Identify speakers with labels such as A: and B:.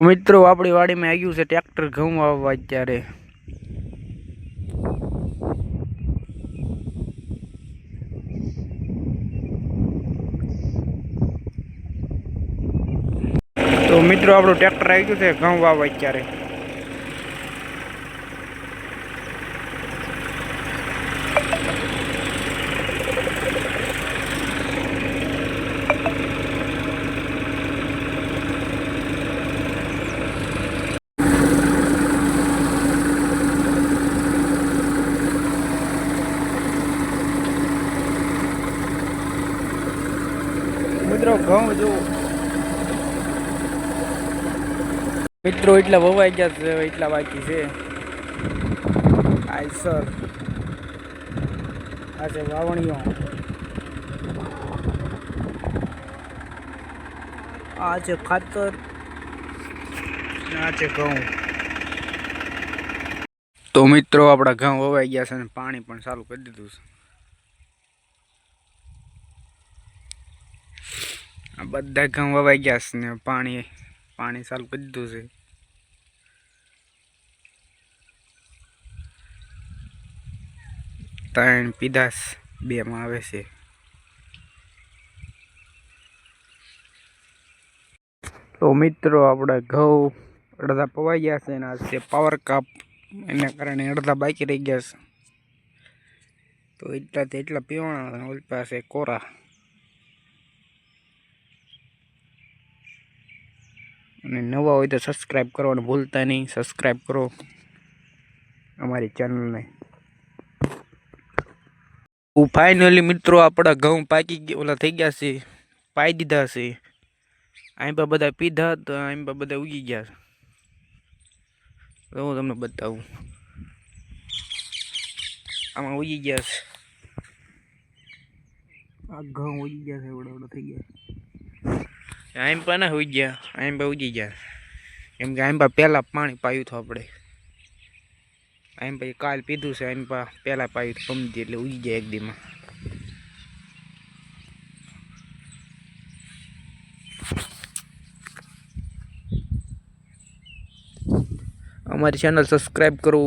A: મિત્રો આપણી વાડીમાં આવ્યું છે ટ્રેક્ટર ઘઉં વાવવા અત્યારે. તો મિત્રો આપણું ટ્રેક્ટર આવી ગયું છે ઘઉં વાવવા અત્યારે. મિત્રો ઘઉં જો મિત્રો એટલા વવાઈ ગયા છે, એટલા બાકી છે. આઈસર આ છે વાવણીઓ, આ છે ખાતર, આ છે ઘઉં. તો મિત્રો આપણા ઘઉં વવાઈ ગયા છે અને પાણી પણ ચાલુ કરી દીધું છે. આ બધા ઘઉં વવાઈ ગયા છે ને પાણી ચાલુ કરી દીધું છે. ત્રણ પીધાસ 2 માં આવે છે. તો મિત્રો આપણા ઘઉં અડધા પવાઈ ગયા છે અને આ છે પાવર કાપ, એના કારણે અડધા બાકી રહી ગયા છે. તો એટલા પીવાના, ઓલ પાસે કોરા. અને નવા હોય તો સબસ્ક્રાઈબ કરવાનું ભૂલતા નહીં. સબસ્ક્રાઈબ કરો અમારી ચેનલને. ફાઇનલી મિત્રો આપણા ઘઉં પાકી ગયા, ઓલા થઈ ગયા છે, પાઈ દીધા છે. અહીં પર બધા પીધા તો અહીં પર બધા ઉગી ગયા. તો હું તમને બતાવું, આમાં ઉગી ગયા છે. આ ઘઉં ઉગી ગયા છે, વડો થઈ ગયા. અહીં પર ના ઉગી ગયા, અહીં પર ઉગી ગયા. કેમ કે અહીં પર પહેલાં પાણી પાયું હતું આપણે. અહીં પછી કાલ પીધું છે, અહીં પર પહેલાં પાયું પમજી, એટલે ઉગી ગયા એક દીમાં. અમારી ચેનલ સબસ્ક્રાઈબ કરો.